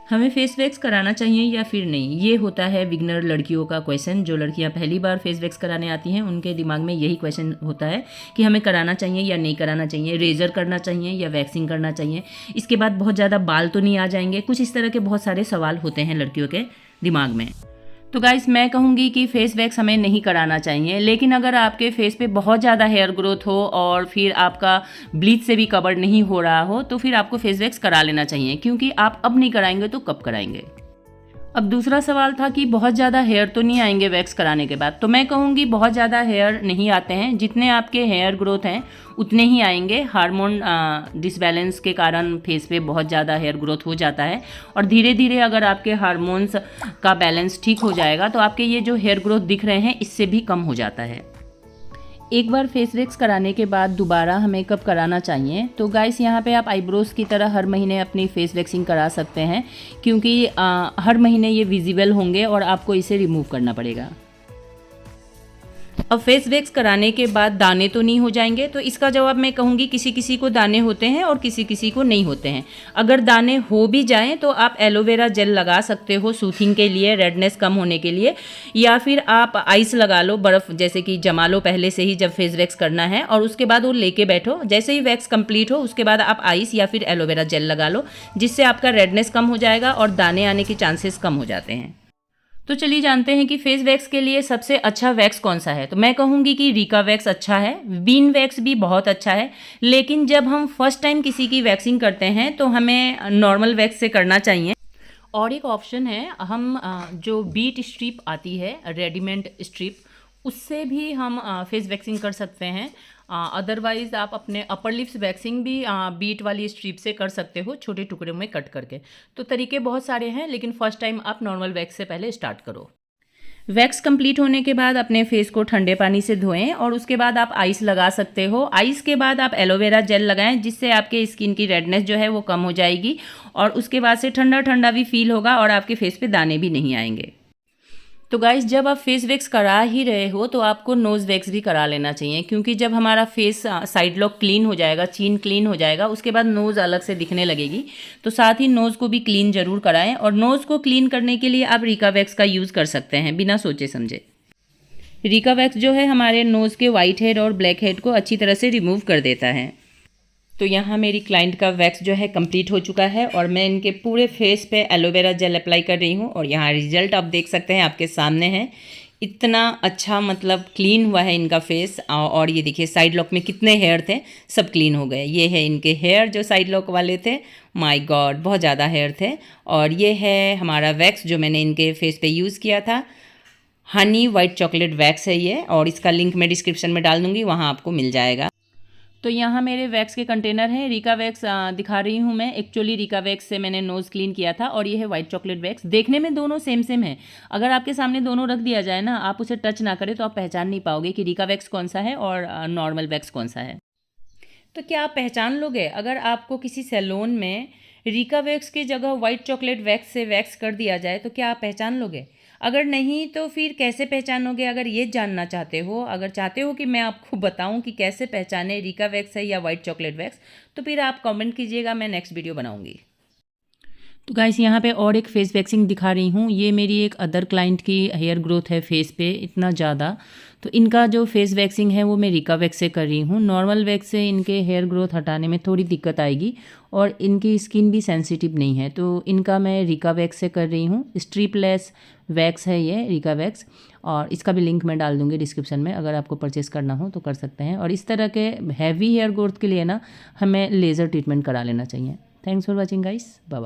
हमें face wax कराना चाहिए या फिर नहीं, ये होता है बिगनर लड़कियों का क्वेश्चन। जो लड़कियां पहली बार फेस वैक्स कराने आती हैं उनके दिमाग में यही क्वेश्चन होता है कि हमें कराना चाहिए या नहीं कराना चाहिए, रेजर करना चाहिए या वैक्सिंग करना चाहिए, इसके बाद बहुत ज़्यादा बाल तो नहीं आ जाएंगे। कुछ इस तरह के बहुत सारे सवाल होते हैं लड़कियों के दिमाग में। तो गाइस मैं कहूँगी कि फेस वैक्स हमें नहीं कराना चाहिए, लेकिन अगर आपके फेस पे बहुत ज़्यादा हेयर ग्रोथ हो और फिर आपका ब्लीच से भी कवर नहीं हो रहा हो तो फिर आपको फेस वैक्स करा लेना चाहिए, क्योंकि आप अब नहीं कराएंगे तो कब कराएंगे। अब दूसरा सवाल था कि बहुत ज़्यादा हेयर तो नहीं आएंगे वैक्स कराने के बाद। तो मैं कहूँगी बहुत ज़्यादा हेयर नहीं आते हैं, जितने आपके हेयर ग्रोथ हैं उतने ही आएंगे। हार्मोन डिसबैलेंस के कारण फेस पे बहुत ज़्यादा हेयर ग्रोथ हो जाता है, और धीरे धीरे अगर आपके हार्मोन्स का बैलेंस ठीक हो जाएगा तो आपके ये जो हेयर ग्रोथ दिख रहे हैं इससे भी कम हो जाता है। एक बार फेस वैक्स कराने के बाद दोबारा हमें कब कराना चाहिए, तो गाइस यहाँ पे आप आईब्रोज की तरह हर महीने अपनी फेस वैक्सिंग करा सकते हैं, क्योंकि हर महीने ये विजिबल होंगे और आपको इसे रिमूव करना पड़ेगा। अब फेस वैक्स कराने के बाद दाने तो नहीं हो जाएंगे, तो इसका जवाब मैं कहूँगी किसी किसी को दाने होते हैं और किसी किसी को नहीं होते हैं। अगर दाने हो भी जाएं तो आप एलोवेरा जेल लगा सकते हो सूथिंग के लिए, रेडनेस कम होने के लिए, या फिर आप आइस लगा लो, बर्फ़ जैसे कि जमा लो पहले से ही जब फेस वैक्स करना है, और उसके बाद वो लेके बैठो। जैसे ही वैक्स कंप्लीट हो उसके बाद आप आइस या फिर एलोवेरा जेल लगा लो, जिससे आपका रेडनेस कम हो जाएगा और दाने आने के चांसेस कम हो जाते हैं। तो चलिए जानते हैं कि फेस वैक्स के लिए सबसे अच्छा वैक्स कौन सा है। तो मैं कहूँगी कि रीका वैक्स अच्छा है, बीन वैक्स भी बहुत अच्छा है, लेकिन जब हम फर्स्ट टाइम किसी की वैक्सिंग करते हैं तो हमें नॉर्मल वैक्स से करना चाहिए। और एक ऑप्शन है, हम जो बीट स्ट्रिप आती है, रेडीमेड स्ट्रिप, उससे भी हम फेस वैक्सिंग कर सकते हैं। अदरवाइज़ आप अपने अपर लिप्स वैक्सिंग भी बीट वाली स्ट्रिप से कर सकते हो, छोटे टुकड़ों में कट करके। तो तरीके बहुत सारे हैं, लेकिन फर्स्ट टाइम आप नॉर्मल वैक्स से पहले स्टार्ट करो। वैक्स कंप्लीट होने के बाद अपने फेस को ठंडे पानी से धोएं और उसके बाद आप आइस लगा सकते हो। आइस के बाद आप एलोवेरा जेल लगाएं, जिससे आपके स्किन की रेडनेस जो है वो कम हो जाएगी, और उसके बाद से ठंडा ठंडा भी फील होगा और आपके फेस पे दाने भी नहीं आएंगे। तो गाइस जब आप फेस वैक्स करा ही रहे हो तो आपको नोज़ वैक्स भी करा लेना चाहिए, क्योंकि जब हमारा फेस साइड लॉक क्लीन हो जाएगा, चीन क्लीन हो जाएगा, उसके बाद नोज़ अलग से दिखने लगेगी। तो साथ ही नोज़ को भी क्लीन जरूर कराएं, और नोज़ को क्लीन करने के लिए आप रीका वैक्स का यूज़ कर सकते हैं बिना सोचे समझे। रीका वैक्स जो है हमारे नोज़ के वाइट हेड और ब्लैक हेड को अच्छी तरह से रिमूव कर देता है। तो यहाँ मेरी क्लाइंट का वैक्स जो है कंप्लीट हो चुका है, और मैं इनके पूरे फेस पे एलोवेरा जेल अप्लाई कर रही हूँ, और यहाँ रिजल्ट आप देख सकते हैं, आपके सामने है। इतना अच्छा मतलब क्लीन हुआ है इनका फेस। और ये देखिए साइड लॉक में कितने हेयर थे, सब क्लीन हो गए। ये है इनके हेयर जो साइड लॉक वाले थे, माय गॉड बहुत ज़्यादा हेयर थे। और ये है हमारा वैक्स जो मैंने इनके फेस पे यूज़ किया था, हनी वाइट चॉकलेट वैक्स है ये, और इसका लिंक मैं डिस्क्रिप्शन में डाल दूँगी, वहाँ आपको मिल जाएगा। तो यहाँ मेरे वैक्स के कंटेनर हैं। रीका वैक्स दिखा रही हूँ मैं, एक्चुअली रीका वैक्स से मैंने नोज़ क्लीन किया था, और ये है वाइट चॉकलेट वैक्स। देखने में दोनों सेम सेम है, अगर आपके सामने दोनों रख दिया जाए ना, आप उसे टच ना करें तो आप पहचान नहीं पाओगे कि रीका वैक्स कौन सा है और नॉर्मल वैक्स कौन सा है। तो क्या आप पहचान लोगे अगर आपको किसी सैलून में रीका वैक्स की जगह वाइट चॉकलेट वैक्स से वैक्स कर दिया जाए, तो क्या आप पहचान लोगे? अगर नहीं तो फिर कैसे पहचानोगे? अगर ये जानना चाहते हो, अगर चाहते हो कि मैं आपको बताऊं कि कैसे पहचाने रीका वैक्स है या वाइट चॉकलेट वैक्स, तो फिर आप कमेंट कीजिएगा, मैं नेक्स्ट वीडियो बनाऊंगी। तो गाइस यहाँ पे और एक फेस वैक्सिंग दिखा रही हूँ। ये मेरी एक अदर क्लाइंट की हेयर ग्रोथ है फेस पे इतना ज़्यादा, तो इनका जो फेस वैक्सिंग है वो मैं रीका वैक्स से कर रही हूँ। नॉर्मल वैक्स से इनके हेयर ग्रोथ हटाने में थोड़ी दिक्कत आएगी, और इनकी स्किन भी सेंसिटिव नहीं है, तो इनका मैं रीका वैक्स से कर रही हूँ। स्ट्रिपलेस वैक्स है ये रीका वैक्स, और इसका भी लिंक मैं डाल दूँगी डिस्क्रिप्शन में, अगर आपको परचेस करना हो तो कर सकते हैं। और इस तरह के हैवी हेयर ग्रोथ के लिए ना हमें लेज़र ट्रीटमेंट करा लेना चाहिए। Thanks for watching guys, bye bye.